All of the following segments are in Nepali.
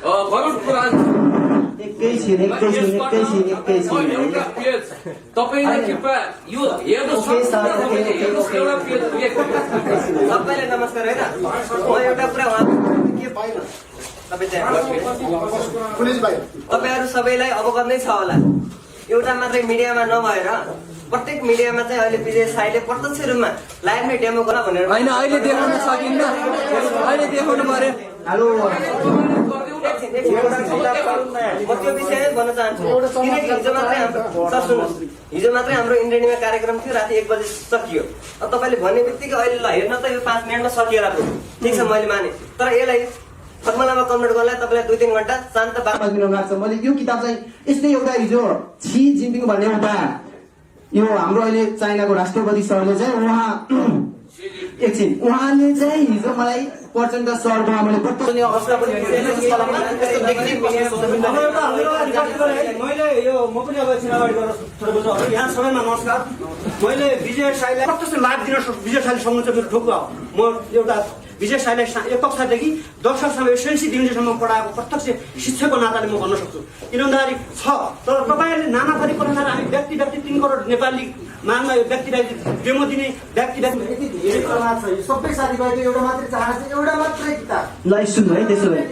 गरुड पुराण एकैछिन तपाईले कृपया यो हेर्नुहोस् सबैलाई नमस्कार हैन म एउटा कुरा के भएन तपाई चाहिँ पुलिस भाइ तपाईहरु सबैलाई अवगत नै छ होला एउटा मात्रै मिडियामा नभएर प्रत्येक मिडियामा चाहिँ अहिले विजय साईले प्रत्यक्ष रूपमा लाइभमै डेमो गर्न भनेर हैन अहिले देखाउन सकिन्न अहिले देखाउनु पर्यो हेलो म त्यो विषयमै भन्न चाहन्छु किनकि हिजो मात्रै हाम्रो इन्द्रेणीमा कार्यक्रम थियो राति 1 बजे सकियो तपाईले भन्ने बित्तिकै अहिले ल हेर्न त यो 5 मिनेटमा सकिएला पुग्यो ठीक छ मैले माने तर यसलाई फर्मुलामा कन्भर्ट गर्नलाई तपाईलाई 2-3 घण्टा शान्त बाँच्न लाग्छ मैले यो किताब चाहिँ यस्तै एउटा हिजो सी जिनपिङ भन्ने एउटा यो हाम्रो अहिले चाइनाको राष्ट्रपति सरले चाहिँ उहाँले चाहिँ हिजो मलाई प्रचण्ड सरको मैले मैले यो म पनि अब एकछिन अगाडि गएर थोरै बुझ्नु यहाँ सबैमा नमस्कार मैले विजय साईलाई प्रत्यक्ष लाभ दिन विजय साईले सक्नु चाहिँ मेरो ठोकुवा हो म एउटा विजय साईलाई एक कक्षादेखि 10 कक्षासम्म एसएलसी डिभिजनसम्म पढाएको प्रत्यक्ष शिक्षकको नाताले म भन्न सक्छु इमानदारी छ तर तपाईहरुले नाना थरी प्रकार हामी व्यक्ति 3 करोड नेपाली मानमा यो व्यक्तिलाई डेमो दिने व्यक्ति यति धेरै प्रमाण छ यो सबै साथीभाइको एउटा मात्रै चाहना छ एउटा मात्रै किताब ल सुन्नु है त्यसो भए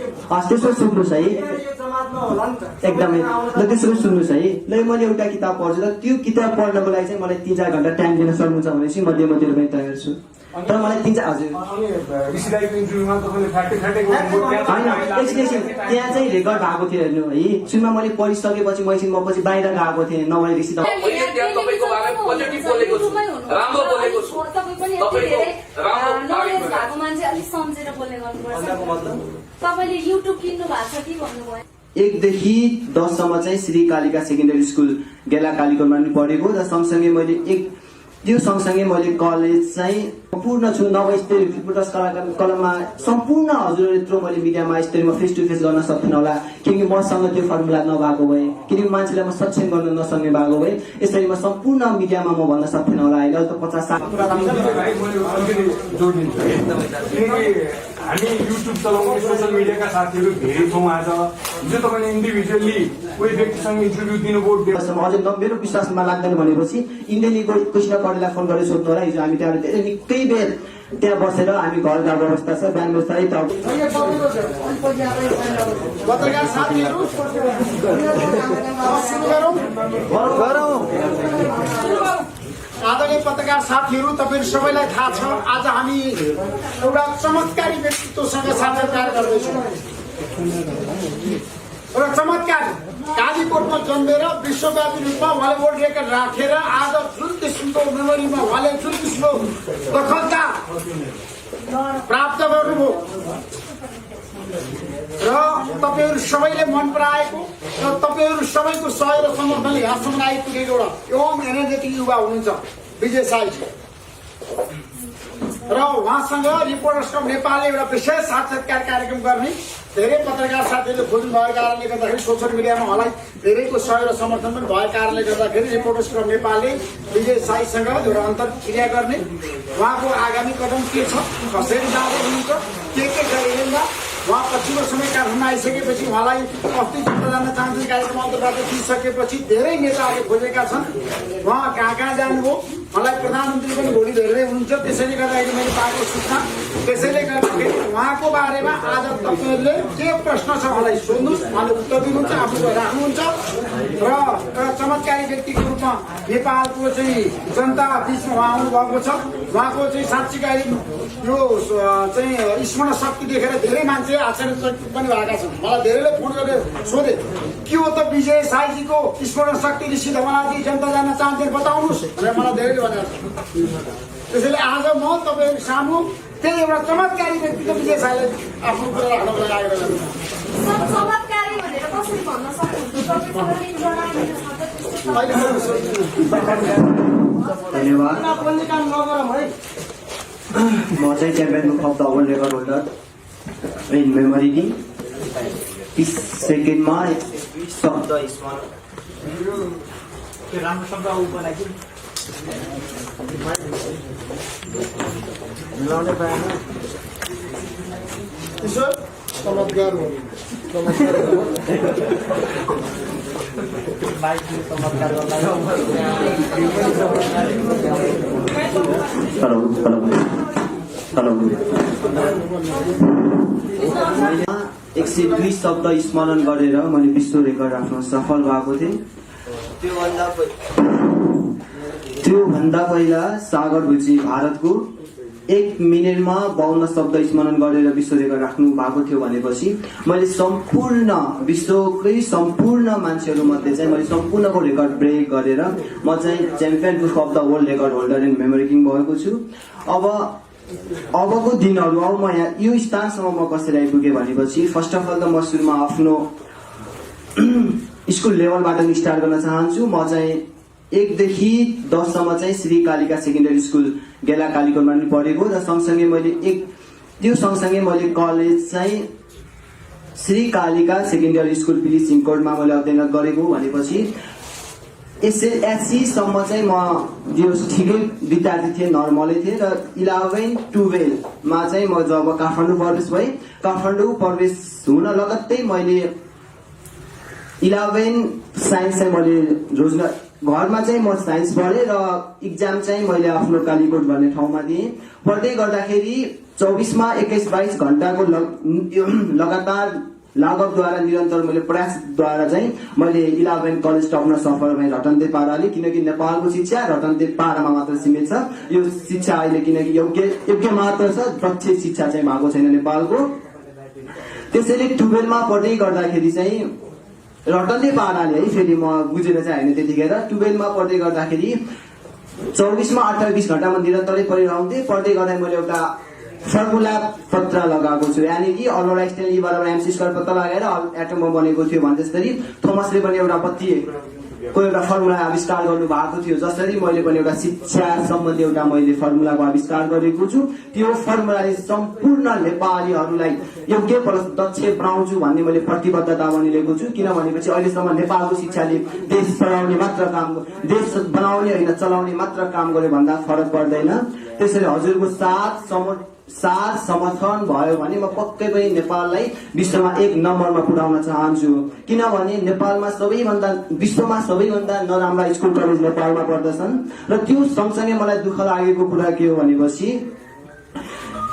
त्यसो सुन्नुहोस् है यो जमातमा होला नि त एकदमै ल त्यसो सुन्नुहोस् है ल मैले एउटा किताब पढ्छु त त्यो किताब पढ्नको लागि चाहिँ मलाई 3-4 घण्टा टाइम दिन सक्नुहुन्छ भनेपछि म डेमोतिर पनि तयार छु तर मलाई 3-4 हजुर त्यहाँ चाहिँ रेकर्ड भएको थियो हेर्नु है सुनमा मैले पढिसकेपछि म पछि बाहिर गएको थिएँ नभए ऋषि त मैले त्यहाँ तपाईको बारेमा पोजिटिभ बोलेको छु राम्रो बोलेको छु तपाईको राम्रो भएको मान्छे अलि सम्झेर बोल्ने गर्नुपर्छ तपाईले युट्युब किन्नु भएको छ कि भन्नुभयो 1 देखि 10 सम्म चाहिँ श्री कालिका सेकेन्डरी स्कुल गेला कालीकोटमा पनि पढेको र सँगसँगै मैले त्यो सँगसँगै मैले कलेज चाहिँ सम्पूर्ण छु नभए स्तरीय फुटबल कलममा सम्पूर्ण हजुर यत्रो मैले मिडियामा स्तरीयमा फेस टु फेस गर्न सक्दिनँ होला किनकि मसँग त्यो फर्मुला नभएको भए किनकि मान्छेलाई म सक्षम गर्न नसक्ने भएको भए यसरी म सम्पूर्ण मिडियामा म भन्न सक्दिनँ होला अहिले त 50-60 हामी युट्युब चलाउने सोसियल मिडियाका साथीहरू धेरै छौँ आज जो तपाईले इन्डिभिजुअली कोही व्यक्तिसँग इन्टरभ्यु दिनुभयो अझै मेरो विश्वासमा लाग्दैन भनेपछि इन्डियनको कृष्ण पढेलाई फोन गरेर सोध्नु होला हिजो हामी त्यहाँ धेरै निकै बेर त्यहाँ बसेर हामी घर गएको अवस्था छ बिहान बस्दै त पत्रकार साथीहरू आदरणीय पत्रकार साथीहरू तपाईहरु सबैलाई थाहा छ आज हामी एउटा चमत्कारी व्यक्तित्वसँग साक्षात्कार गर्दैछौँ एउटा चमत्कार कालीकोटमा जन्मेर विश्वव्यापी रूपमा उहाँले वर्ल्ड रेकर्ड राखेर आज जुन किसिमको मेमोरीमा उहाँले जुन किसिमको दखलता प्राप्त गर्नुभयो र तपाईहरु सबैले मन पराएको र तपाईहरु सबैको सहयोग र समर्थनले यहाँसम्म आइपुगेको एउटा एवं एनर्जेटिक युवा हुनुहुन्छ विजय साई र उहाँसँग रिपोर्टर्स क्लब नेपालले एउटा विशेष साक्षात्कार कार्यक्रम गर्ने धेरै पत्रकार साथीहरूले खोज्नु भएको कारणले गर्दाखेरि सोसियल मिडियामा उहाँलाई धेरैको सहयोग र समर्थन पनि भएको कारणले गर्दाखेरि रिपोर्टर्स क्लब नेपालले विजय साईसँग एउटा अन्तर्क्रिया गर्ने उहाँको आगामी कदम के छ कसरी जाँदै हुनुहुन्छ के गरिँदैन उहाँ पछिल्लो समय काठमाडौँ आइसकेपछि उहाँलाई अस्ति जनता जान चाहन्छु कार्यक्रम अन्तर्गत दिइसकेपछि धेरै नेताहरूले खोजेका छन् उहाँ कहाँ कहाँ जानुभयो उहाँलाई प्रधानमन्त्री पनि भोलि भेट्दै हुनुहुन्छ त्यसैले गर्दाखेरि मैले पाएको सूचना त्यसैले गर्दाखेरि उहाँको बारेमा आज तपाईँहरूले के प्रश्न छ उहाँलाई सोध्नुहोस् उहाँले उत्तर दिनुहुन्छ आफू राख्नुहुन्छ र एउटा चमत्कारी व्यक्तिको रूपमा नेपालको चाहिँ जनता बिचमा उहाँ आउनुभएको छ उहाँको चाहिँ साँच्चीकै यो चाहिँ स्मरण शक्ति देखेर धेरै मान्छे आश्चर्यचकित पनि भएका छन् मलाई धेरैले फोन गरेर सोधे के हो त विजय साईजीको स्मरण शक्ति ऋषि धवलाजी जनता जान चाहन्थे बताउनुहोस् भनेर मलाई धेरैले भनेको छ त्यसैले आज म तपाईँहरू सामु त्यही एउटा चमत्कारी व्यक्तिको विजय साईलाई आफ्नो कुरा राख्नको लागि आएर चमत्कारी भनेर कसरी भन्न सक्नुहुन्छ धन्यवाद बोल्ने काम नगरौँ है म चाहिँ champion cup double record holder in memory दिन 30 सेकेन्डमा शब्द राम्रो शब्द बनाइदिनु मिलाउने पाएन चमत्कार हो हेलो हेलो हेलो 102 शब्द स्मरण गरेर मैले विश्व रेकर्ड राख्न सफल भएको थिएँ। त्योभन्दा पहिला सागर भुजी भारतको 1 मिनेटमा 52 शब्द स्मरण गरेर विश्व रेकर्ड राख्नु भएको थियो भनेपछि मैले सम्पूर्ण विश्वकै सम्पूर्ण मान्छेहरू मध्ये चाहिँ मैले सम्पूर्णको रेकर्ड ब्रेक गरेर म चाहिँ champion of the world record holder in memory king भएको छु। अबको दिनहरू अब म यहाँ यो स्थानसम्म म कसरी आइपुगेँ भनेपछि फर्स्ट अफ अल त म सुरुमा आफ्नो स्कुल लेभलबाट स्टार्ट गर्न चाहन्छु। म चाहिँ 1 देखि 10 सम्म चाहिँ श्री कालिका सेकेन्डरी स्कुल गेला कालीकोटमा पनि पढेको र सँगसँगै मैले मैले कलेज चाहिँ श्री कालिका सेकेन्डरी स्कुल पिली सिङकोटमा मैले अध्ययन गरेको भनेपछि एसएलसी सम्म चाहिँ म यो ठिकै विद्यार्थी थिएँ, नर्मलै थिएँ र 11-12 मा चाहिँ म जब काठमाडौँ प्रवेश भएँ, काठमाडौँ प्रवेश हुन लगत्तै मैले 11 साइन्स चाहिँ मैले रोज्न घरमा चाहिँ म साइन्स पढेँ र इक्जाम चाहिँ मैले आफ्नो कालीकोट भन्ने ठाउँमा दिएँ। पढ्दै गर्दाखेरि 24 मा 21-22 घण्टाको लगातार लागतद्वारा निरन्तर मैले प्रयासद्वारा चाहिँ मैले 11 कलेज टप्न सफल भएँ रटन्ते पाराले, किनकि नेपालको शिक्षा रटन्ते पारामा मात्र सीमित छ। यो शिक्षा अहिले किनकि योग्य मात्र छ, दक्ष शिक्षा चाहिँ भएको छैन नेपालको। त्यसैले 12 मा पढ्दै गर्दाखेरि चाहिँ रटन्ते पाराले है, फेरि म बुझेर चाहिँ होइन त्यतिखेर 12 मा पढ्दै गर्दाखेरि 24 मा 28 घण्टा म निरन्तरै पढिरहन्थेँ। पढ्दै गर्दा मैले एउटा फर्मुला पत्र लगाएको छु, यानि कि अल्बर्ट आइन्स्टाइन E बराबर mc स्क्वायर पत्ता लगाएर एटम बम बनेको थियो भने जसरी थोमसले पनि एउटा बत्तीको एउटा फर्मुला आविष्कार गर्नु भएको थियो, जसरी मैले पनि एउटा शिक्षा सम्बन्धी एउटा मैले फर्मुलाको आविष्कार गरेको छु। त्यो फर्मुलाले सम्पूर्ण नेपालीहरूलाई योग्य दक्ष बनाउँछु भन्ने मैले प्रतिबद्धता बनिरहेको छु। किनभनेपछि अहिलेसम्म नेपालको शिक्षाले देश चलाउने मात्र काम, देश बनाउने होइन चलाउने मात्र काम गर्यो भन्दा फरक पर्दैन। त्यसैले हजुरको साथ समर्थन भयो भने म पक्कै पनि नेपाललाई विश्वमा 1 नम्बरमा पुर्याउन चाहन्छु। किनभने नेपालमा विश्वमा सबैभन्दा नराम्रा स्कुल कलेज नेपालमा पर्दछन् र त्यो सँगसँगै मलाई दुःख लागेको कुरा के हो भनेपछि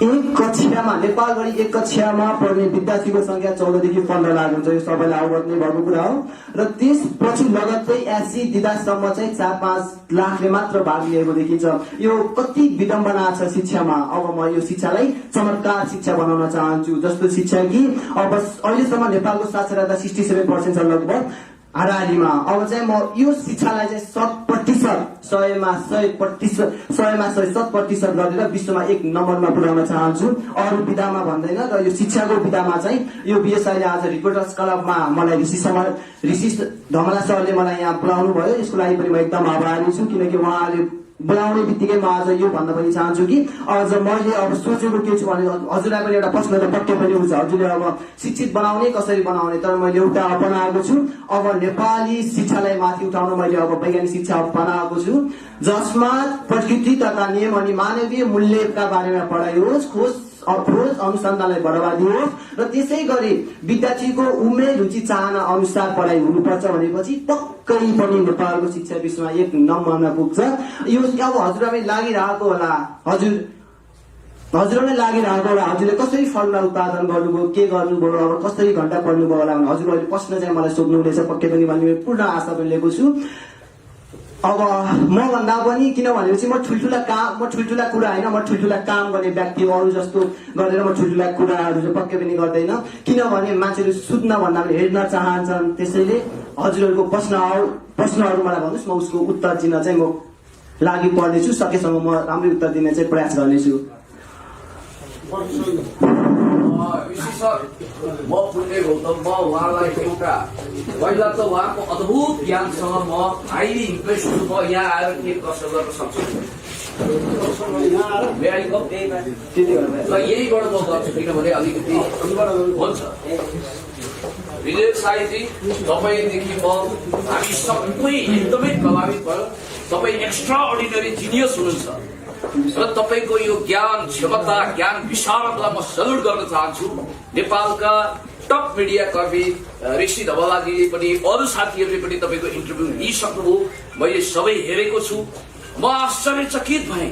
नेपालभरि 1 कक्षामा पढ्ने विद्यार्थीको संख्या 14 देखि 15 लाख हुन्छ। यो सबैलाई अवगत नै भएको कुरा हो र त्यसपछि लगत्तै 80 दिँदासम्म चाहिँ 4-5 लाखले मात्र भाग लिएको देखिन्छ। यो कति विडम्बना छ शिक्षामा। अब म यो शिक्षालाई चमत्कार शिक्षा बनाउन चाहन्छु, जस्तो शिक्षा कि अब अहिलेसम्म नेपालको साक्षरता 67% छ लगभग हाराहारीमा। अब चाहिँ म यो शिक्षालाई चाहिँ 100% गरेर विश्वमा 1 नम्बरमा पुर्याउन चाहन्छु। अरू विधामा भन्दैन र यो शिक्षाको विधामा चाहिँ यो बिएसआईले आज रिपोर्टर्स क्लबमा मलाई ऋषि धमला सरले मलाई यहाँ बोलाउनु भयो, यसको लागि पनि म एकदम आभारी छु। किनकि उहाँले बोलाउने बित्तिकै म आज यो भन्न पनि चाहन्छु कि आज मैले अब सोचेको के छु भने हजुरलाई पनि एउटा प्रश्न त पक्कै पनि हुन्छ, हजुरले अब शिक्षित बनाउने कसरी बनाउने। तर मैले एउटा अपनाएको छु, अब नेपाली शिक्षालाई माथि उठाउन मैले अब वैज्ञानिक शिक्षा अपनाएको छु, जसमा प्रकृति तथा नियम अनि मानवीय मूल्यका बारेमा पढाइयोस्, खोज अनुसन्धानलाई बढावा दियोस् र त्यसै गरी विद्यार्थीको उमेर रुचि चाहना अनुसार पढाइ हुनुपर्छ भनेपछि पक्कै पनि नेपालको शिक्षा विश्वमा 1 नम्बरमा पुग्छ। यो अब हजुरलाई लागिरहेको होला, हजुरलाई लागिरहेको होला हजुरले कसरी फर्मुला उत्पादन गर्नुभयो, के गर्नुभयो, अब कसरी घण्टा पढ्नुभयो होला भने हजुरहरूले प्रश्न चाहिँ मलाई सोध्नुहुनेछ पक्कै पनि भन्ने पूर्ण आशा पनि लिएको छु। अब म भन्दा पनि किनभनेपछि म ठुल्ठुला कुरा होइन, म ठुल्ठुला काम गर्ने व्यक्ति अरू जस्तो गरेर म ठुल्ठुला कुराहरू चाहिँ पक्कै पनि गर्दैन। किनभने मान्छेहरू सुत्न भन्दा पनि हेर्न चाहन्छन्। त्यसैले हजुरहरूको प्रश्नहरू मलाई भन्नुहोस्, म उसको उत्तर दिन चाहिँ म लागि पर्नेछु। सकेसम्म म राम्रै उत्तर दिने चाहिँ प्रयास गर्नेछु। म पुण्य गौतम, म उहाँलाई एउटा पहिला त उहाँको अद्भुत ज्ञानसँग म हाइली इम्प्रेस छु। म यहाँ आएर के प्रश्न गर्न सक्छु यहीबाट म गर्छु, किनभने अलिकति हुन्छ। विजय साईजी, तपाईँदेखि हामी सबै एकदमै प्रभावित भयो। तपाईँ एक्स्ट्रा अर्डिनरी जिनियस हुनुहुन्छ र तपाईँको यो ज्ञान क्षमता, ज्ञान विशारदलाई म सल्युट गर्न चाहन्छु। नेपालका टप मिडिया कर्मी ऋषि धवलाजीले पनि अरू साथीहरूले पनि तपाईँको इन्टरभ्यू लिइसक्नुभयो मैले सबै हेरेको छु म आश्चर्यचकित भएँ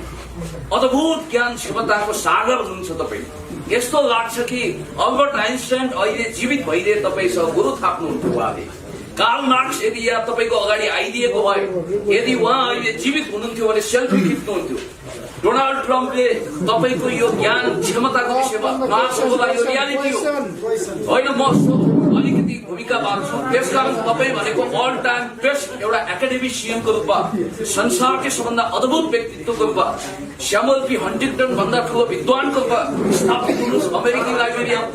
अद्भुत ज्ञान क्षमताको सागर हुनुहुन्छ तपाईँ यस्तो लाग्छ कि अल्बर्ट आइन्स्टाइन अहिले जीवित भइदिए तपाईँसँग गुरु थाप्नुहुन्थ्यो उहाँले कार्ल मार्क्स यदि यहाँ तपाईँको अगाडि आइदिएको भए यदि उहाँ अहिले जीवित हुनुहुन्थ्यो भने सेल्फी खिच्नुहुन्थ्यो डोनाल्ड ट्रम्पले तपाईँको यो ज्ञान क्षमताको विषयमा महासभा यो रियालिटी हो होइन म अलिकति भूमिका बाँध्छु त्यसकारण तपाईँ भनेको अल टाइम बेस्ट एउटा एकाडेमिसियनको रूपमा संसारकै सबभन्दा अद्भुत व्यक्तित्वको रूपमा स्यामुअल पी हन्टिङटन भन्दा ठुलो विद्वानको रूपमा स्थापित हुनुहोस् अमेरिकन लाइब्रेरी अफ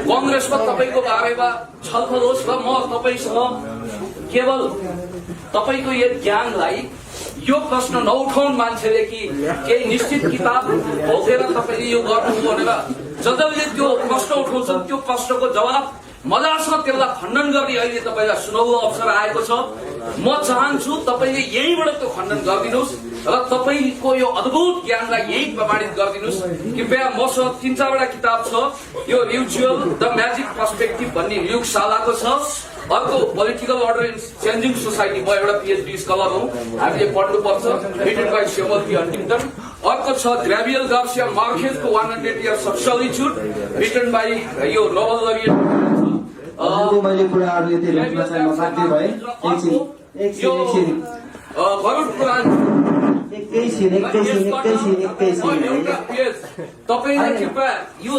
कङ्ग्रेसमा तपाईँको बारेमा छलफल होस् र म तपाईँसँग केवल तपाईँको यो ज्ञानलाई यो प्रश्न नउठाउन् मान्छेले कि केही निश्चित किताब भोगेर तपाईँले यो गर्नु भनेर जसले त्यो प्रश्न उठाउँछन् त्यो प्रश्नको जवाब मजासँग त्यसलाई खण्डन गर्ने अहिले तपाईँलाई सुनौलो अवसर आएको छ म चाहन्छु तपाईँले यहीँबाट त्यो खण्डन गरिदिनुहोस् र तपाईँको यो अद्भुत ज्ञानलाई यही प्रमाणित गरिदिनुहोस् कृपया मसँग 3-4वटा किताब छ यो रिचुअल द म्याजिक पर्सपेक्टिभ भन्ने ल्युक सालाको छ अर्को political order in changing society म एउटा पिएचडी स्कलर हुँ हामीले पढ्नुपर्छ written by Samuel P Huntington अर्को छ ग्रेभियल गार्सिया मार्केजको 100 Years of Solitude written by यो नोबल लरियट मैले कुराहरू यति रोक्न चाहिँ म बाध्य भएँ गरुड पुराण एकैछिन तपाईँले कृपया यो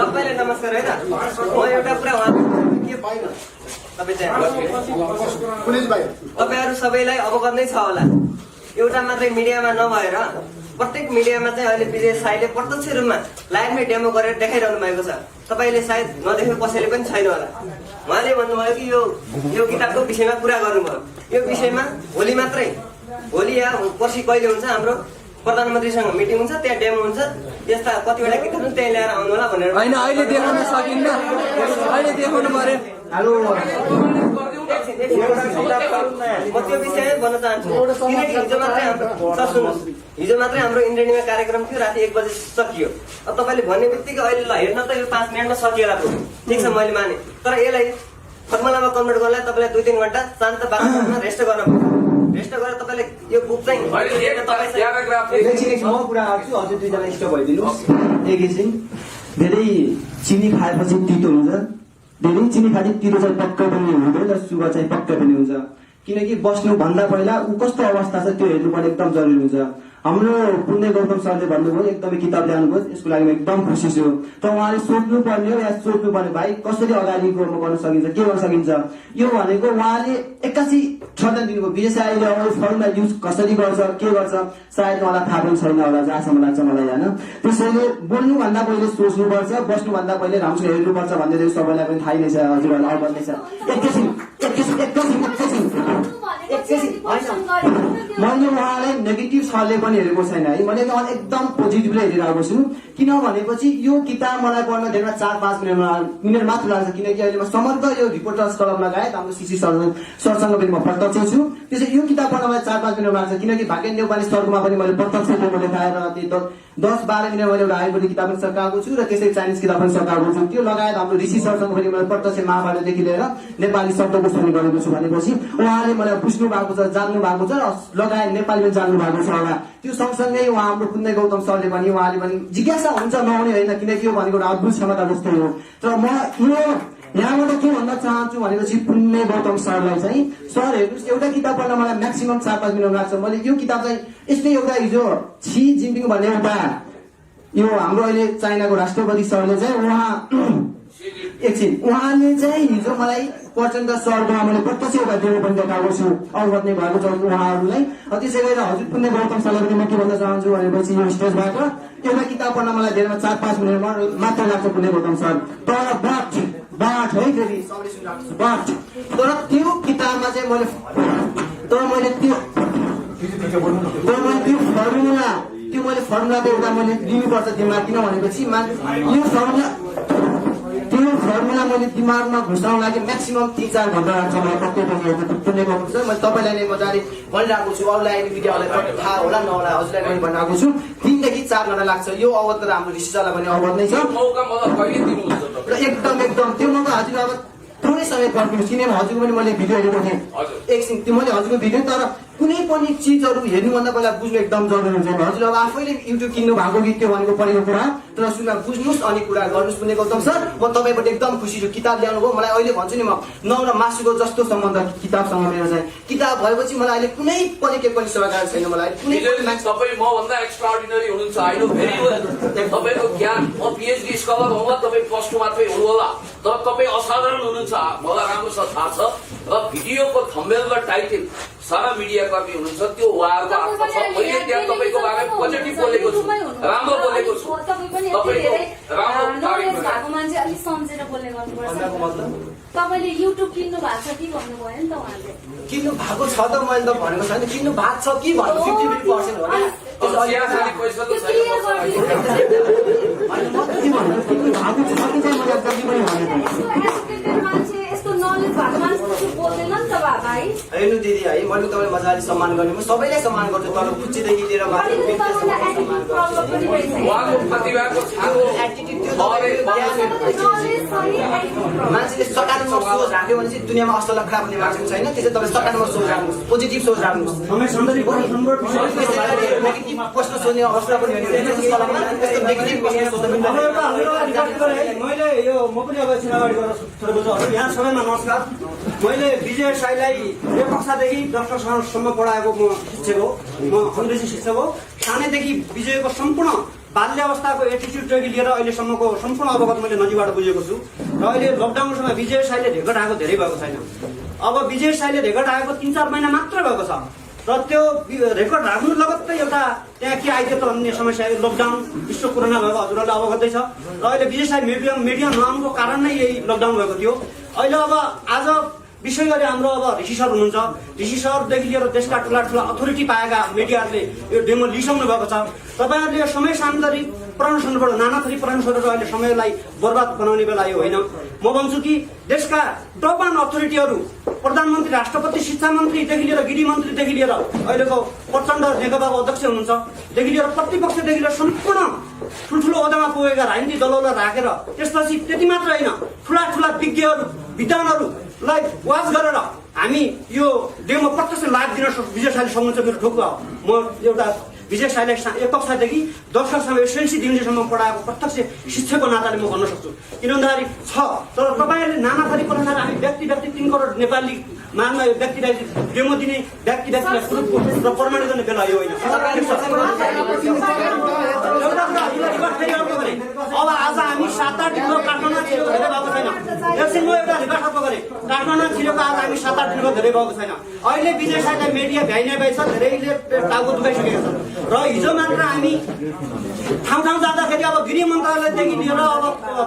सबैलाई नमस्कार है त म एउटा कुरा के भएन तपाईँहरू सबैलाई अवगत नै छ होला एउटा मात्रै मिडियामा नभएर प्रत्येक मिडियामा चाहिँ अहिले विजय साईले प्रत्यक्ष रूपमा लाइभमै डेमो गरेर देखाइरहनु भएको छ तपाईँले सायद नदेखेको कसैले पनि छैन होला उहाँले भन्नुभयो कि यो किताबको विषयमा कुरा गर्नुभयो यो विषयमा भोलि मात्रै भोलि या पर्सि कहिले हुन्छ हाम्रो प्रधानमन्त्रीसँग मिटिङ हुन्छ त्यहाँ डेमो हुन्छ यस्ता कतिवटा किताबहरू त्यहाँ ल्याएर आउनु होला भनेर होइन अहिले देखाउन सकिन्न अहिले देखाउनु पर्यो म त्यो विषयमै भन्न चाहन्छु किनकि हिजो मात्रै हाम्रो इन्द्रेणीमा कार्यक्रम थियो राति 1 बजे सकियो तपाईँले भन्ने बित्तिकै अहिले ल हेर्न त यो 5 मिनटमा सकिएला पुग्यो ठिक छ मैले माने तर यसलाई फर्मुलामा कन्भर्ट गर्नलाई तपाईँले 2-3 घण्टा शान्त वातावरणमा रेस्ट गर्न रेस्ट गरेर तपाईँले यो बुक चाहिँ म कुरा गर्छु हजुर दुईजना स्टप भइदिनुहोस् एकैछिन धेरै चिनी खाएपछि तितो हुन्छ धेरै चिनी खाँदै तिरो चाहिँ पक्कै पनि हुँदैन र सुगर चाहिँ पक्कै पनि हुन्छ किनकि बस्नुभन्दा पहिला ऊ कस्तो अवस्था छ त्यो हेर्नुपर्ने एकदम जरुरी हुन्छ हाम्रो पुण्य गौतम सरले भन्नुभयो एकदमै किताब ल्याउनुभयो यसको लागि म एकदम खुसी छु तर उहाँले सोध्नु पर्ने हो या सोध्नु पर्ने भाइ कसरी अगाडि गर्न सकिन्छ के गर्न सकिन्छ यो भनेको उहाँले 81 छर्दन दिनुभयो विदेशीले अब फर्मुला युज कसरी गर्छ के गर्छ सायद उहाँलाई थाहा पनि छैन होला जहाँसम्म लाग्छ मलाई होइन त्यसैले बोल्नुभन्दा पहिले सोच्नुपर्छ बस्नुभन्दा पहिले राम्रोसँग हेर्नुपर्छ भन्ने सबैलाई पनि थाहै नै छ हजुरहरूलाई अवगत नै छ मैले उहाँलाई नेगेटिभ सरले पनि हेरेको छैन है मैले एकदम पोजिटिभली हेरिरहेको छु किन भनेपछि यो किताब मलाई पढ्न धेरै 4-5 मिनट मात्र लाग्छ किनकि अहिले म समग्र यो रिपोर्टर्स क्लब लगायत हाम्रो सिसी सरसँग पनि म प्रत्यक्ष छु त्यसै यो किताब पढ्न मलाई 4-5 मिनट लाग्छ किनकि भाग्य नेपाली सरकोमा पनि मैले प्रत्यक्ष लेखाएर 10-12 मिनट मैले एउटा आयुर्वेदिक किताब पनि सकाएको छु र त्यसै चाइनिज किताब पनि सकाएको छु त्यो लगायत हाम्रो ऋषि सरसँग पनि मैले प्रत्यक्ष महाभारतदेखि लिएर नेपाली शब्दकोश पनि गरेको छु भनेपछि उहाँले मलाई बुझ्नु भएको छ जान्नु भएको छ र लगायत नेपाली पनि जान्नु भएको छ होला त्यो सँगसँगै उहाँ हाम्रो पुण्य गौतम सरले पनि उहाँले पनि जिज्ञासा हुन्छ नहुने होइन किनकि यो भनेको एउटा अद्भुत क्षमता जस्तै हो तर म यहाँबाट के भन्न चाहन्छु भनेपछि पुण्य गौतम सरलाई चाहिँ सर हेर्नुहोस् एउटा किताब पढ्न मलाई म्याक्सिमम 4-5 मिनट लाग्छ मैले यो किताब चाहिँ यस्तै एउटा हिजो सी जिनपिङ भन्ने एउटा यो हाम्रो अहिले चाइनाको राष्ट्रपति सरले चाहिँ उहाँले चाहिँ हिजो मलाई प्रचण्ड सरको मैले प्रत्यक्ष एउटा डेमो पनि देखाएको छु अवगत नै भएको छ उहाँहरूलाई त्यसै गरेर हजुर पुण्य गौतम सरलाई पनि म के भन्न चाहन्छु भनेपछि यो स्टेजबाट एउटा किताब पढ्न मलाई धेरै 4-5 मिनट मात्र लाग्छ पुण्य गौतम सर तर बाट है फेरि तर त्यो किताबमा चाहिँ मैले त्यो फर्मुला त एउटा मैले लिनुपर्छ दिमाग किन भनेपछि यो फर्मुला मैले दिमागमा घुसाउन लागि म्याक्सिमम 3-4 घण्टा लाग्छ मलाई प्रत्येक पुण्य गर्नु मैले तपाईँलाई नै मजाले भनिरहेको छु अरूलाई मिडियाहरूलाई थाहा होला नहोला हजुरलाई पनि भनिरहेको छु 3 देखि 4 घण्टा लाग्छ यो अवध त हाम्रो रिसिजलाई पनि अवध नै छ यो मौका मलाई कहिले दिनुहुन्छ र तपाईँ? एकदम त्यो मौका हजुर अब थोरै समय पर्खिनुहोस् किनभने हजुरको पनि मैले भिडियो हेरेको थिएँ हजुर। एकछिन त्यो मैले हजुरको भिडियो तर कुनै पनि चिजहरू हेर्नुभन्दा पहिला बुझ्नु एकदम जरुरी हुन्छ हजुर अब आफैले युट्युब किन्नु भएको कि त्यो भनेको परेको कुरा तर सुरुमा बुझ्नुहोस् अनि कुरा गर्नुहोस् भने गौतम सर म तपाईँबाट एकदम खुसी छु किताब ल्याउनु भयो मलाई अहिले भन्छु नि म नौरा मासुको जस्तो सम्बन्ध किताबसँग मेरो चाहिँ किताब भएपछि मलाई अहिले कुनै पनि के पनि सहकारी छैन मलाई कुनै पनि विजयजी, तपाईँ मभन्दा एक्स्ट्रा अर्डिनरी हुनुहुन्छ आई नो भेरी वेल। तपाईँको ज्ञान म पिएचडी स्कलर होला तपाईँ प्लस टू मात्रै हुनु होला तर तपाईँ असाधारण हुनुहुन्छ मलाई राम्रोसँग थाहा छ र भिडियोको थम्बनेल र टाइटल सारा मिडिया कर्मी हुनुहुन्छ त्यो उहाँहरूको हातमा छ मैले त्यहाँ तपाईँको बारेमा पोजिटिभ बोलेको छु राम्रो बोलेको छु तपाईँको राम्रो नलेज भएको मान्छे अलिक सम्झेर बोल्ने गर्नुपर्छ तपाईँले युट्युब किन्नु भएको छ कि भन्नुभयो नि त उहाँले किन्नु भएको छ त मैले त भनेको छैन किन्नु भएको छ कि भन्नु 50% हो क्या अब चिया खाने पैसा त त्यो छैन क्लियर गरिदिनु अनि म त के भन्नु किन्नु भएको छ कि चाहिँ मैले जति पनि भनेको यस्तो एजुकेटेड मान्छे यस्तो नलेज भएको मान्छे चाहिँ बोल्दैन नि त भाइ हेर्नु दिदी है मैले तपाईँलाई मजाले सम्मान गर्ने म सबैलाई सम्मान गर्छु तर खुच्चीदेखि लिएर अलिकति तपाईँलाई एटिट्युड प्रब्लम पनि रहेछ उहाँको प्रतिभाको छानो एटिट्युड त्यो नलेज छ नि एटिट्युड मान्छेले सकारात्मक सोच राख्यो भने चाहिँ दुनियाँमा असल खराब हुने मान्छे छैन त्यसै तपाईँ सकारात्मक सोच राख्नुहोस् पोजिटिभ सोच राख्नुहोस् समय सन्दर्भ नेगेटिभ प्रश्न सोध्ने अवस्था पनि होइन त्यस्तो नेगेटिभ प्रश्न सोध्नु पनि अब एउटा हजुरलाई रिक्वेस्ट गरेँ है, मैले यो म पनि अब एकछिन अगाडि गएर थोरै बुझ्छु यहाँ सबैमा नमस्कार मैले विजय साईलाई एक कक्षादेखि 10 कक्षासम्म पढाएको म शिक्षक हो म अङ्ग्रेजी शिक्षक हो सानैदेखि विजयको सम्पूर्ण बाल्यावस्थाको एटिच्युडदेखि लिएर अहिलेसम्मको सम्पूर्ण अवगत मैले नजिकबाट बुझेको छु र अहिले लकडाउनको समय विजय साईले रेकर्ड आएको धेरै भएको छैन अब विजय साईले रेकर्ड आएको 3-4 महिना मात्र भएको छ र त्यो रेकर्ड राख्नु लगत्तै एउटा त्यहाँ के आइदियो त भन्ने समस्या लकडाउन विश्व कोरोना भएको हजुरहरूलाई अवगतै छ र अहिले विजय साई मिडिया नआउनुको कारण नै यही लकडाउन भएको थियो अहिले अब आज विशेष गरी हाम्रो अब ऋषि सर हुनुहुन्छ ऋषि सरदेखि लिएर देशका ठुला अथोरिटी पाएका मिडियाहरूले यो डेमो लिइसक्नु भएको छ तपाईँहरूले यो समय सान्दर्भिक प्रदर्शनबाट नाना थरी प्रदर्शनहरू अहिले समयलाई बर्बाद बनाउने बेला यो होइन म भन्छु कि देशका टप वान अथोरिटीहरू प्रधानमन्त्री राष्ट्रपति शिक्षा मन्त्रीदेखि लिएर गृह मन्त्रीदेखि लिएर अहिलेको प्रचण्ड नेकपाको अध्यक्ष हुनुहुन्छदेखि लिएर प्रतिपक्षदेखि लिएर सम्पूर्ण ठुल्ठुलो ओहदामा पुगेका राजनीतिक दलहरूलाई राखेर त्यसपछि त्यति मात्र होइन ठुला विज्ञहरू विद्वानहरूलाई वाच गरेर हामी यो डेमो प्रत्यक्ष लाभ दिन विजय साईले सक्नुहुन्छ मेरो ठोकुवा हो म एउटा विजय साईलाई एक कक्षादेखि 10 कक्षासम्म एसएलसी डिभिजनसम्म पढाएको प्रत्यक्ष शिक्षकको नाताले म भन्न सक्छु किन भन्दाखेरि छ तर तपाईँहरूले नाना थरी प्रश्नहरू हामी व्यक्ति 3 करोड नेपाली मानमा व्यक्तिलाई डेमो दिने व्यक्तिलाई प्रुफ र प्रमाणित गर्ने बेला यो होइन अब आज हामी 7-8 दिनको काठमाडौँ छिरेको धेरै भएको छैन एकछिन म एउटा रिक्वेस्ट गरेँ काठमाडौँ छिरेको आज हामी 7-8 दिनको धेरै भएको छैन अहिले विजय साईलाई मिडिया भ्याइने भएछ धेरैले टाउको दुखाइसकेको छ र हिजो मात्र हामी ठाउँ जाँदाखेरि अब गृह मन्त्रालयदेखि लिएर अब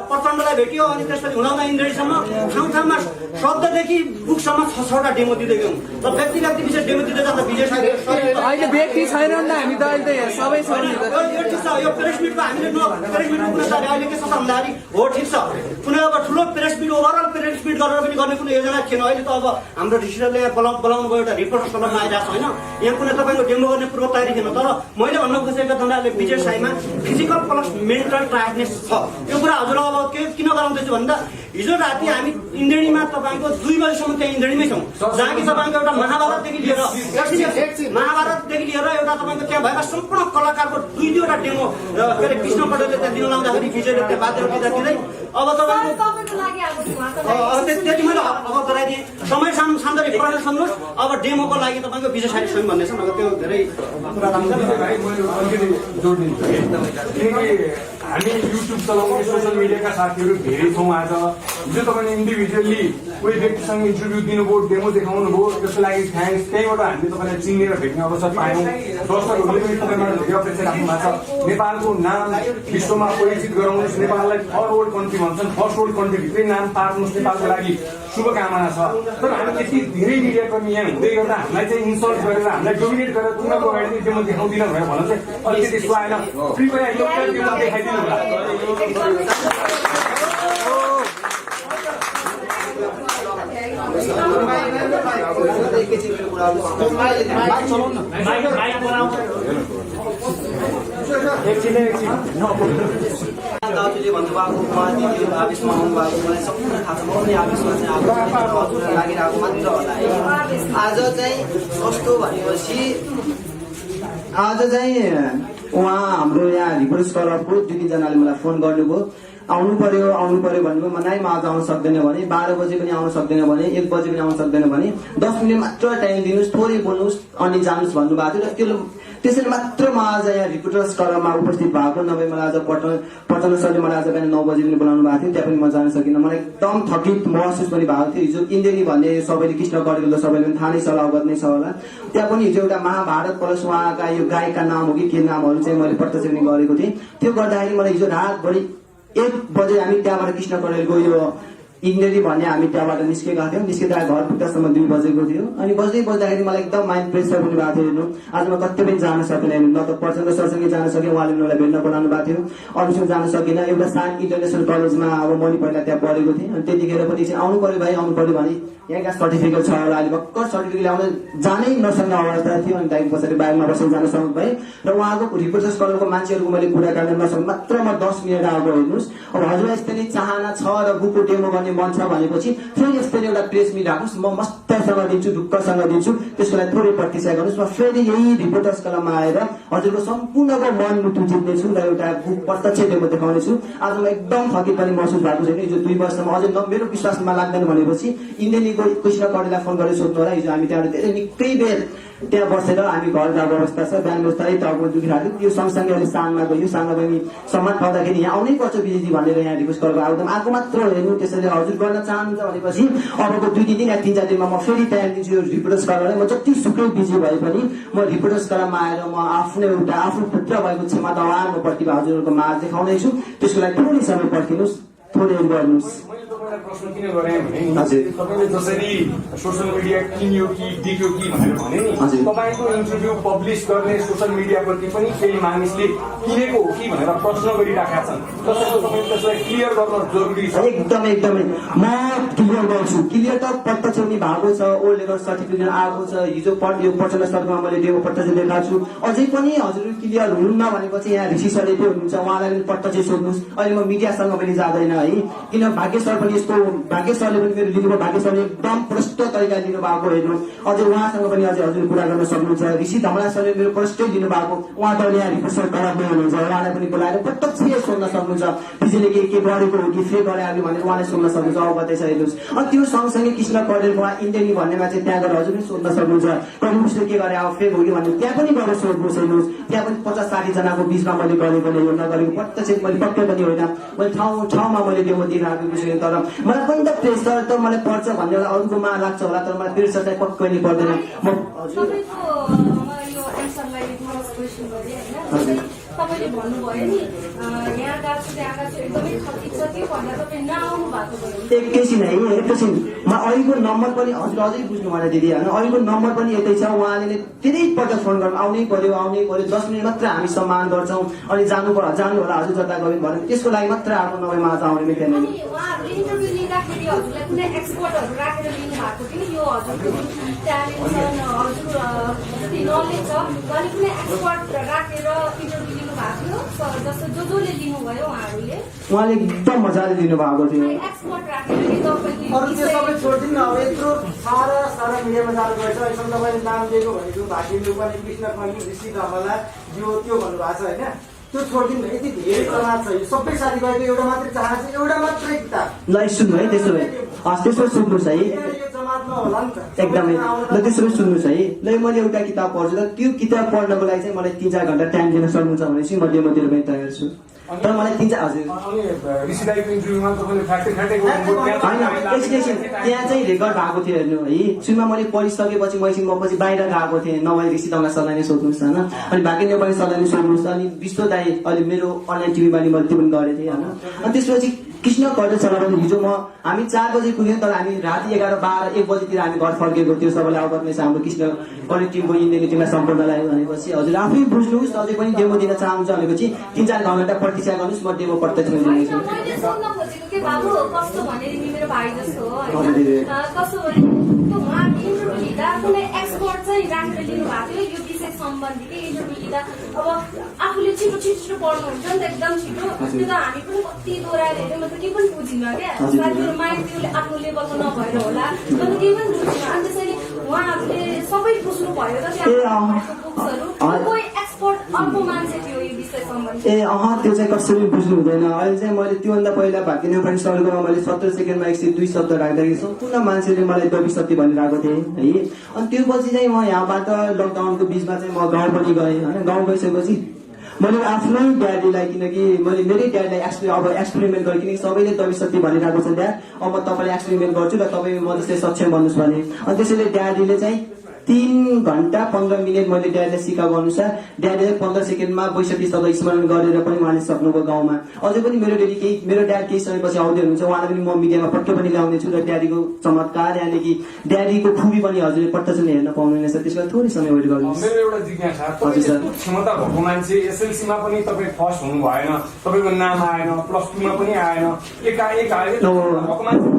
प्रचण्डलाई भेट्यो अनि त्यसपछि हुँदाहुँदा इन्द्रेणीसम्म ठाउँमा शब्ददेखि बुकसम्म 6-6वटा डेमो दिँदै गयौँ र व्यक्ति विशेष डेमो दिँदै जाँदा विजय साई अहिले व्यक्ति छैनन् हामी त अहिले त सबै छ नि ठिक छ यो प्रेस मिटको हामीले प्रेस मिटको कुनै अहिले के छ भन्दाखेरि हो ठिक छ कुनै अब ठुलो press meet overall press meet गरेर पनि गर्ने कुनै योजना थिएन अहिले त अब हाम्रो डिसिजनले बोलाउनु गयो एउटा रिपोर्ट सल्लाहमा आइरहेको छ होइन यहाँ कुनै तपाईँको डेमो गर्ने पूर्व तयारी थिएन तर मैले भन्न खोजेको धन्दाले विजय साईमा फिजिकल प्लस मेन्टल टायर्डनेस छ यो कुरा हजुरलाई अब किन गराउँदैछु भन्दा हिजो राति हामी इन्द्रेणीमा तपाईँको 2 बजीसम्म त्यहाँ इन्द्रेणीमै छौँ जहाँ कि तपाईँको एउटा महाभारतदेखि लिएर एउटा तपाईँको त्यहाँ भएका सम्पूर्ण कलाकारको 2-2वटा डेमो के अरे कृष्ण पटेलले त्यहाँ दिन लाउँदाखेरि विजयले त्यहाँ बाध्यता दिँदै अब तपाईँको त्यति मैले अब गराइदिएँ समय सान्दर्भिक प्रश्न सुन्नुहोस् अब डेमोको लागि तपाईँको विजय साई स्वयं भन्ने छ नभए त्यो धेरै कुरा किनकि हामी युट्युब चलाउने सोसियल मिडियाका साथीहरू धेरै छौँ आज हिजो तपाईँले इन्डिभिजुअली कोही व्यक्तिसँग इन्टरभ्यू दिनुभयो डेमो देखाउनु भयो त्यसको लागि थ्याङ्क्स त्यहीबाट हामीले तपाईँलाई चिनेर भेट्ने अवसर पायौँ दर्शकहरूले पनि तपाईँबाट धेरै अपेक्षा राख्नु भएको छ नेपालको नाम विश्वमा परिचित गराउनुहोस् नेपाललाई थर्ड वर्ल्ड कन्ट्री भन्छन् फर्स्ट वर्ल्ड कन्ट्रीभित्रै नाम पार्नुहोस् नेपालको लागि शुभकामना छ तर हामी त्यति धेरै मिडियाकर्मी यहाँ हुँदै गर्दा हामीलाई चाहिँ इन्सल्ट गरेर हामीलाई डोमिनेट गरेर तिनीहरूको अगाडि डेमो देखाउँदिन भनेर भन्न चाहिँ अलिकति त्यस्तो आएन कृपया यो डेमो देखाइदिनु दाजुले भन्नुभएको उहाँ दिदी आवेशमा आउनुभएको मलाई सम्पूर्ण थाहा छ म पनि आवेशमा चाहिँ आएको हजुरलाई लागिरहेको मात्र होला है आज चाहिँ कस्तो भनेपछि आज चाहिँ उहाँ हाम्रो यहाँ रिपोर्टर्स क्लबको 2-3जनाले मलाई फोन गर्नुभयो आउनु पर्यो भन्नुभयो मलाई म आज आउन सक्दैन भने 12 बजे पनि आउन सक्दैन भने 1 बजे पनि आउन सक्दैन भने 10 मिनट मात्र टाइम दिनुहोस् थोरै बोल्नुहोस् अनि जानुहोस् भन्नुभएको थियो र त्यसैले मात्र म आज यहाँ रिपोर्टर्स क्लबमा उपस्थित भएको नभए मलाई आज पटना सरले मलाई आज बिहान 9 बजे पनि बोलाउनु भएको थियो त्यहाँ पनि म जान सकिनँ मलाई एकदम थकित महसुस पनि भएको थियो हिजो इन्देनी भन्ने सबैले कृष्ण कडेल सबैले पनि थाहा नै छ अवगत नै छ होला त्यहाँ पनि हिजो एउटा महाभारत प्लस उहाँका यो गायकका नाम हो कि के नामहरू चाहिँ मैले प्रत्यक्ष पनि गरेको थिएँ त्यो गर्दाखेरि मलाई हिजो रातभरि 1 बजे हामी त्यहाँबाट कृष्ण कडेलको यो इन्डेरी भन्ने हामी त्यहाँबाट निस्केका थियौँ निस्किँदा घर पुग्दासम्म 2 बजेको थियो अनि बज्दाखेरि मलाई एकदम माइन्ड प्रेसर पनि भएको थियो हेर्नु आज म कतै पनि जान सकिनँ न त प्रचण्ड सरसँगै जान सकेँ उहाँले मलाई भेट्न बोलाउनु भएको थियो अरूसँग जान सकिनँ एउटा सानो इन्टरनेसनल कलेजमा अब मैले पहिला त्यहाँ पढेको थिएँ अनि त्यतिखेर पनि चाहिँ आउनु पर्यो भाइ आउनु पर्यो भने यहाँका सर्टिफिकेट छ होला अहिले भर्खर सर्टिफिकेट ल्याउन जानै नसक्ने अवस्था थियो अनि त्यहाँदेखि पछाडि बाहिरमा बसेर जान सक्नु भएँ र उहाँको रिपोर्टर्स क्लबको मान्छेहरूको मैले कुरा गर्न नसक्नु मात्र म 10 मिनट आएको हेर्नुहोस् अब हजुर यस्तै नै चाहना छ र बुकको डेमो गर्ने मन छ भनेपछि फेरि यस्तै एउटा प्रेस मिट राख्नुहोस् म मस्तसँग दिन्छु ढुक्कसँग दिन्छु त्यसको लागि थोरै प्रतीक्षा गर्नुहोस् म फेरि यही रिपोर्टर्स क्लबमा आएर हजुरको सम्पूर्णको मन मुटु जित्नेछु र एउटा बुक प्रत्यक्ष डेमो देखाउनेछु आज म एकदम थकित पनि महसुस भएको छैन हिजो 2 वर्षसम्म अझै मेरो विश्वासमा लाग्दैन भनेपछि इन्डेनी कृष्ण कडेललाई फोन गरेर सोध्नु होला हिजो हामी त्यहाँबाट धेरै निकै बेर त्यहाँ बसेर हामी घर जाएको अवस्था छ बिहान बस्दै टाउको दुखिरहेको थियो यो सँगसँगै अहिले सानमा गयो सानमा पनि सम्मान पाउँदाखेरि यहाँ आउनै पर्छ विजेजी भनेर यहाँ रिक्वेस्ट गरेर आएको मात्र हेर्नु त्यसैले हजुर गर्न चाहनुहुन्छ भनेपछि अबको 2-3 दिन या 3-4 दिनमा म फेरि तयार दिन्छु यो रिपोर्टर्स क्लबलाई म जति सुकै बिजी भए पनि म रिपोर्टर्स क्लबमा आएर म आफ्नो पुत्र भएको क्षमता म प्रतिभा हजुरहरूको माझ देखाउनेछु त्यसको लागि थोरै समय पर्खिनुहोस् थोरै गर्नुहोस् प्रश्न किन गरे भने तपाईँले जसरी सोसियल मिडिया किन्यो कि दियो कि भनेर भने नि तपाईँको इन्टरभ्यू पब्लिस गर्ने सोसियल मिडियाप्रति पनि केही मानिसले किनेको हो कि भनेर प्रश्न गरिराखेका छन् त्यसैले तपाईँले त्यसलाई क्लियर गर्न जरुरी छ एकदमै म क्लियर गर्छु क्लियर त प्रत्यक्ष पनि भएको छ ओल्ड लेभल सर्टिफिकेट आएको छ हिजो यो प्रचण्ड सरमा मैले डेमो प्रत्यक्ष देखाएको छु अझै पनि हजुर क्लियर हुनुहुन्न भनेपछि यहाँ ऋषि सरले त्यो हुनुहुन्छ उहाँलाई पनि प्रत्यक्ष सोध्नुहोस् अहिले म मिडियासँग पनि जाँदैन है किन भाग्य सर पनि यस्तो भाग्य सरले पनि मेरो लिनुभयो भाग्य सरले एकदम प्रष्ट तरिकाले लिनुभएको हेर्नु अझै उहाँसँग पनि अझै हजुर कुरा गर्न सक्नुहुन्छ ऋषि धमला सरले मेरो प्रष्टै दिनुभएको उहाँ त यहाँ रिपोर्टर क्लबमै हुनुहुन्छ उहाँलाई पनि बोलाएर प्रत्यक्ष सोध्न सक्नुहुन्छ विजेले के गरेको हो कि फेक गरायो भनेर उहाँले सोध्न सक्नुहुन्छ अवगतै छ हेर्नुहोस् अनि त्यो सँगसँगै कृष्ण कडेलको इन्डेनी भन्नेमा चाहिँ त्यहाँ गएर हजुर पनि सोध्न सक्नुहुन्छ कहिले उसले के गरे अब फेक हो कि भन्ने त्यहाँ पनि गएर सोध्नुहोस् हेर्नुहोस् त्यहाँ पनि 50-60 जनाको बिचमा मैले गरेको नै हो नगरेको प्रत्यक्ष मैले पक्कै पनि होइन मैले ठाउँमा मैले डेमो दिइरहेको छु तर मलाई पनि त प्रेसर त मलाई पर्छ भन्ने एउटा अरूकोमा लाग्छ होला तर मलाई प्रेसर चाहिँ पक्कै नै पर्दैन म तपाईँले भन्नुभयो नि यहाँ गएको छु त्यहाँ गएको छु एकदमै थकित छ त्यो भन्दा तपाईँ नआउनु भएको भयो एकैछिन म अहिलेको नम्बर पनि हजुर अझै बुझ्नु मलाई दिदी होइन अहिलेको नम्बर पनि यतै छ उहाँले धेरै पटक फोन गर्नु आउनै पर्यो 10 मिनट मात्र हामी सम्मान गर्छौँ अनि जानु होला हजुर जता गयो भने त्यसको लागि मात्र आएको नभए माझ आउने थिएन उहाँहरूले इन्टरभ्यू लिँदाखेरि हजुरलाई कुनै एक्सपर्टहरू राखेर लिनु भएको थियो नि यो हजुरको ट्यालेन्ट छ हजुर जति नलेज छ अनि कुनै एक्सपर्ट राखेर इन्टरभ्यू लिनु भएको थियो जस्तो जसले लिनुभयो उहाँले एकदम मजाले लिनुभएको थियो एक्सपर्ट राखेर अरू त्यो सबै छोडिदिनु अब यत्रो सारा मिडियामा जानु पर्छ अहिलेसम्म तपाईँले नाम दिएको भनेको भाग्यले पनि कृष्ण कडेल ऋषि धमला त्यो भन्नुभएको छ होइन त्यो छोडिदिनु यति धेरै प्रमाण छ यो सबै साथीभाइको एउटा मात्रै चाहना छ एउटा मात्रै किताब ल सुन्नु है त्यसो भए त्यसो सुन्नुहोस् है एकदमै ल त्यसो भए सुन्नुहोस् है ल मैले एउटा किताब पढ्छु र त्यो किताब पढ्नको लागि चाहिँ मलाई 3-4 घन्टा टाइम दिन सक्नुहुन्छ भने चाहिँ म डेमो दिएर पनि तयार छु तर मलाई 3-4 हजुर त्यहाँ चाहिँ रेकर्ड भएको थियो हेर्नु है सुनमा मैले पढिसकेपछि म पछि बाहिर गएको थिएँ नभए ऋषि दमला सरलाई नै सोध्नुहोस् होइन अनि भाग्य नेपाली सरलाई नै सोध्नुहोस् अनि विश्व दाई अहिले मेरो अनलाइन टिभीमा मैले त्यो पनि गरेको थिएँ होइन अनि त्यसपछि कृष्ण कडेल सरलाई हिजो हामी 4 बजे पुग्यौँ तर हामी राति 11-12-1 बजीतिर हामी घर फर्केको थियो सबैलाई अवगत नै छ हाम्रो कृष्ण कडेल टिमको इन्डेनी टिमलाई सम्पूर्णलाई भनेपछि हजुर आफै बुझ्नुहोस् अझै पनि डेमो दिन चाहनुहुन्छ भनेपछि 3-4 घन्टा प्रतीक्षा गर्नुहोस् म डेमो प्रत्यक्ष दिनेछु सम्बन्धी के इन्टरभ्यू लिँदा अब आफूले छिटो पढ्नुहुन्छ नि त एकदम छिटो त्यो त हामी पनि कति दोहोऱ्याएर हेऱ्यौँ मतलब केही पनि बुझिनँ क्या साथीहरू माइन्ड त्यो आफ्नो लेभलको नभएर होला अन्त केही पनि बुझिनँ अनि त्यसैले उहाँहरूले सबै बुझ्नु भयो र बुक्सहरू कोही एक्सपर्ट अर्को मान्छे थियो यो विषय सम्बन्धी त्यो चाहिँ कसरी बुझ्नु हुँदैन अहिले चाहिँ मैले त्योभन्दा पहिला भाग्य नेपाली सरकोमा मैले 17 सेकेन्डमा 102 शब्द राख्दाखेरि सम्पूर्ण मान्छेले मलाई दबी सत्य भनिरहेको थिएँ है अनि त्यो पछि चाहिँ म यहाँबाट लकडाउनको बिचमा चाहिँ म गाउँ पनि गएँ होइन गाउँ गइसकेपछि मैले आफ्नै ड्याडीलाई किनकि मैले मेरै ड्याडीलाई अब एक्सपेरिमेन्ट गरेँ किनकि सबैले दबी सत्य भनिरहेको छ ड्याड अब म तपाईँलाई एक्सपेरिमेन्ट गर्छु र तपाईँ म जस्तै सक्षम बन्नुहोस् भने अनि त्यसैले ड्याडीले चाहिँ 3 घण्टा 15 मिनट मैले ड्याडीलाई सिकाएको अनुसार ड्याडीले 15 सेकेन्डमा 62 शब्द स्मरण गरेर पनि उहाँले सक्नुभयो गाउँमा अझै पनि मेरो ड्याड केही समयपछि आउँदै हुनुहुन्छ उहाँलाई पनि म मिडियामा पक्कै पनि ल्याउने छु र ड्याडीको चमत्कार यानि कि ड्याडीको खुबी पनि हजुरले पट्टसँग हेर्न पाउनुहुनेछ त्यसको थोरै समय वेट गर्नुहोस् मेरो एउटा जिज्ञासा तपाईँ यस्तो क्षमता भएको मान्छे एसएलसीमा पनि तपाईँ फर्स्ट हुनु भएन तपाईँको नाम आएन +2 मा पनि आएन एकाएक आयो भएको मान्छे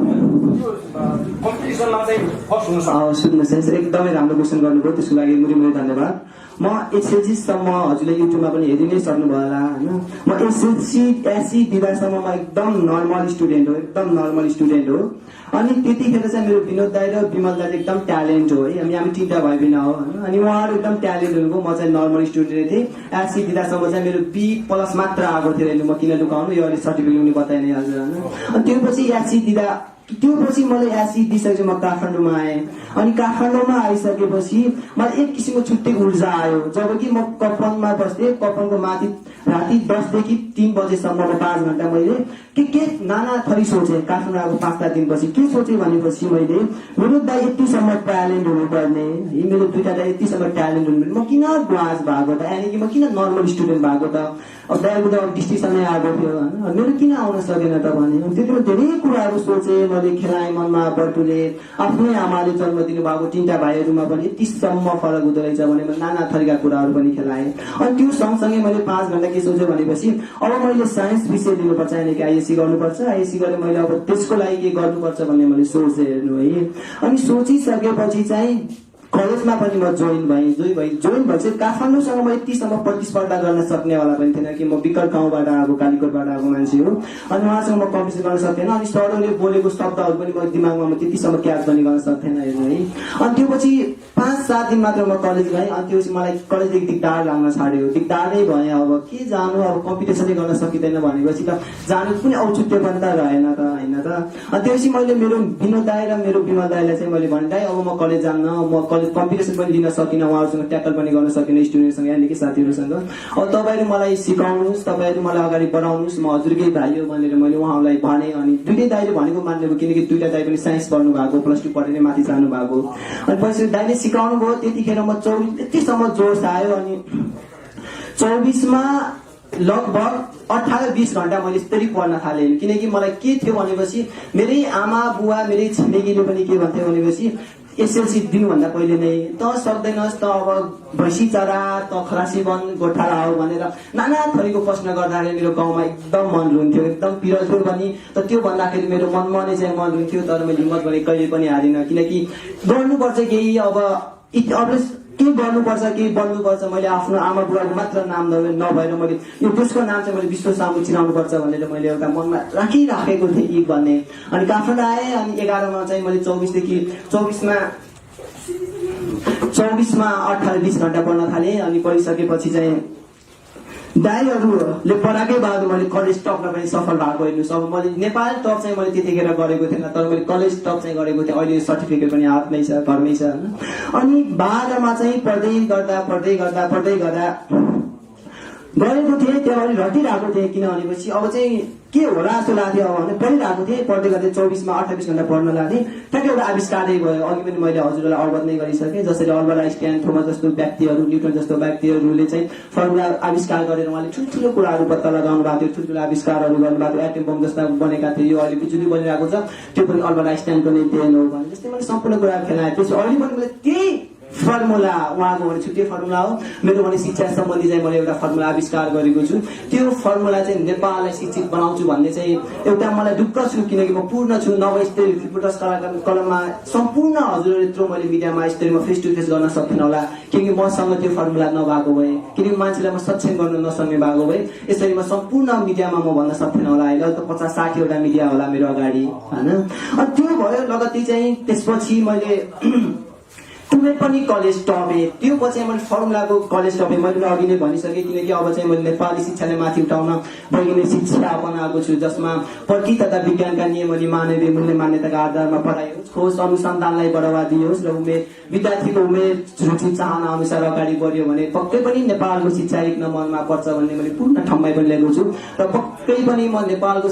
कम्पिटिसनमा चाहिँ फर्स्ट हुन सक्छ सुन्नुहोस् एकदमै राम्रो क्वेसन गर्नुभयो त्यसको लागि मुरी धन्यवाद म एसएलसीसम्म हजुरले युट्युबमा पनि हेरि नै सक्नुभयो होला होइन म एससी दिँदासम्म म एकदम नर्मल स्टुडेन्ट हो अनि त्यतिखेर चाहिँ मेरो विनोद दाइ र विमल दाइ एकदम ट्यालेन्ट हो है हामी तिनवटा भाइ बहिनी हो होइन अनि उहाँहरू एकदम ट्यालेन्ट हुनुभयो म चाहिँ नर्मल स्टुडेन्ट थिएँ एससी दिँदासम्म चाहिँ मेरो B+ मात्र आएको थियो होइन म किन लुकाउनु यो अहिले सर्टिफिकेट पनि बताइ नै हाल्छु होइन अनि त्यो पछि मैले एससी दिइसकेपछि म काठमाडौँमा आएँ अनि काठमाडौँमा आइसकेपछि मलाई एक किसिमको छुट्टै ऊर्जा आयो जब कि म कपनमा बस्थेँ कपनको माथि राति 10 देखि 3 बजेसम्म 5 घण्टा मैले के नाना थरी सोचेँ काठमाडौँ आएको 5-7 दिनपछि के सोचेँ भनेपछि मैले मेरो दाइ यतिसम्म ट्यालेन्ट हुनुपर्ने है मेरो दुईटा दाइ यतिसम्म ट्यालेन्ट हुनुपर्ने म किन ग्वाज भएको त यानि कि म किन नर्मल स्टुडेन्ट भएको त अब दाइको त डिस्टिङसनै आएको थियो होइन मेरो किन आउन सकेन त भने त्यतिमा धेरै कुराहरू सोचेँ मैले खेलाएँ मनमा बटुले आफ्नै आमाले जन्म दिनुभएको 3टा भाइहरूमा पनि यतिसम्म फरक हुँदो रहेछ भने मैले नाना थरीका कुराहरू पनि खेलाएँ अनि त्यो सँगसँगै मैले 5 घण्टा के सोचेँ भनेपछि अब मैले साइन्स विषय लिनुपर्छ यानि कि आइएससी गर्नुपर्छ आइएससी गरेर मैले अब त्यसको लागि के गर्नुपर्छ भन्ने मैले सोचेँ हेर्नु है अनि सोचिसकेपछि चाहिँ कलेजमा पनि म जोइन भएपछि काठमाडौँसँग म यतिसम्म प्रतिस्पर्धा गर्न सक्नेवाला पनि थिएन कि म विकट गाउँबाट आएको कालीकोटबाट आएको मान्छे हो अनि उहाँसँग म कम्पिटिसन गर्न सक्थेन अनि सरहरूले बोलेको शब्दहरू पनि म दिमागमा म त्यतिसम्म क्याच पनि गर्न सक्थेन हेर्नु है अनि त्यो पछि 5-7 दिन मात्र म कलेज गएँ अनि त्योपछि मलाई कलेजदेखि दिगदार लाग्न छाड्यो दिगदारै भएँ अब के जानु अब कम्पिटिसनै गर्न सकिँदैन भनेपछि त जानु पनि औचित्य पनि त रहेन त होइन त अनि त्यसपछि मैले मेरो विनोद दाइ र मेरो विमल दाइलाई चाहिँ मैले भने दाइ अब म कलेज जान्न म कम्पिटिसन पनि लिन सकिनँ उहाँहरूसँग ट्याकल पनि गर्न सकिनँ स्टुडेन्टसँग यानि कि साथीहरूसँग अब तपाईँहरू मलाई सिकाउनुहोस् तपाईँहरू मलाई अगाडि बढाउनुहोस् म हजुरकै भाइ हो भनेर मैले उहाँहरूलाई भने अनि दुईटै दाइले भनेको मान्नुभयो किनकि दुईटा दाइ पनि साइन्स पढ्नु भएको +2 पढेर माथि जानु भएको अनि पछि दाइले सिकाउनु भयो त्यतिखेर म 24 यतिसम्म जोस आयो अनि 24मा लगभग 18-20 घण्टा मैले यसरी पढ्न थालेँ किनकि मलाई के थियो भनेपछि मेरै आमा बुवा मेरै छिमेकीले पनि के भन्थ्यो भनेपछि एसएलसी दिनुभन्दा पहिले नै त सक्दैनस् त अब भैँसी चरा त खरासी बन गोठाला हो भनेर नाना थरीको प्रश्न गर्दाखेरि मेरो गाउँमा एकदम मन रुन्थ्यो एकदम पिरजपुर पनि त त्यो भन्दाखेरि मेरो मनमा नै चाहिँ मन रुन्थ्यो तर मैले हिम्मत भने कहिले पनि हारिनँ किनकि गर्नुपर्छ केही अब के गर्नुपर्छ केही बन्नुपर्छ मैले आफ्नो आमा बुवाको मात्र नाम नभएर मैले यो देशको नाम चाहिँ मैले विश्व सामु चिनाउनुपर्छ भनेर मैले एउटा मनमा राखिराखेको थिएँ भन्ने अनि काठमाडौँ आएँ अनि 11मा चाहिँ मैले 24मा 18-20 घण्टा पढ्न थालेँ अनि पढिसकेपछि चाहिँ दाइहरूले पढाएकै बाद मैले कलेज टपमा पनि सफल भएको हेर्नुहोस् अब मैले नेपाल टप चाहिँ मैले त्यतिखेर गरेको थिएन तर मैले कलेज टप चाहिँ गरेको थिएँ अहिले सर्टिफिकेट पनि हातमै छ घरमै छ होइन अनि बाह्रमा चाहिँ पढ्दै गर्दा गरेको थिएँ त्यहाँबाट रटिरहेको थिएँ किन भनेपछि अब चाहिँ के होला जस्तो लाग्थ्यो अब भने पढिरहेको थिएँ पढ्दै गर्दै 24मा 28 घण्टा पढ्न लाग्थेँ ठ्याक्कै एउटा आविष्कारै भयो अघि पनि मैले हजुरलाई अवगत नै गरिसकेँ जसरी अल्बर्ट आइन्स्टाइन थोमस जस्तो व्यक्तिहरू न्युटन जस्तो व्यक्तिहरूले चाहिँ फर्मुला आविष्कार गरेर उहाँले ठुल्ठुलो कुराहरू पत्ता लगाउनु भएको थियो ठुल्ठुलो आविष्कारहरू गर्नुभएको थियो एटम बम जस्ता बनेका थियो यो अहिले बिजुली बनिरहेको छ त्यो पनि अल्बर्ट आइन्स्टाइनको नै देन हो भने जस्तै मैले सम्पूर्ण कुरा खेलाएँ त्यसपछि अहिले पनि मैले त्यही फर्मुला उहाँको भने छुट्टै फर्मुला हो, मेरो भने शिक्षा सम्बन्धी चाहिँ मैले एउटा फर्मुला आविष्कार गरेको छु। त्यो फर्मुला चाहिँ नेपाललाई शिक्षित बनाउँछु भन्ने चाहिँ एउटा मलाई दुःख छु, किनकि म पूर्ण छु नवस्तरीय रिपोर्टर्स कलममा सम्पूर्ण हजुरहरू यत्रो मैले मिडियामा स्तरीयमा फेस टु फेस गर्न सक्दिनँ होला, किनकि मसँग त्यो फर्मुला नभएको भए, किनकि मान्छेलाई म सक्षम गर्न नसक्ने भएको भए यसरी म सम्पूर्ण मिडियामा म भन्न सक्दिनँ होला। अहिले त 50-60 वटा मिडिया होला मेरो अगाडि होइन। अनि त्यो भयो लगत्तै चाहिँ त्यसपछि मैले कुनै पनि कलेज टपे, त्यो पछि मैले फर्मुलाको कलेज टपे। मैले अघि नै भनिसकेँ, किनकि अब चाहिँ मैले नेपाली शिक्षालाई माथि उठाउन वैज्ञानिक शिक्षा अपनाएको छु, जसमा प्रकृति तथा विज्ञानका नियम अनि मानवीय मूल्य मान्यताका आधारमा पढाइ होस्, खोज अनुसन्धानलाई बढावा दियोस् र विद्यार्थीको उमेर रुचि चाहना अनुसार अगाडि बढ्यो भने पक्कै पनि नेपालको शिक्षा एक नम्बरमा पर्छ भन्ने मैले पूर्ण ठाउँमा पनि ल्याएको छु र पक्कै पनि म नेपालको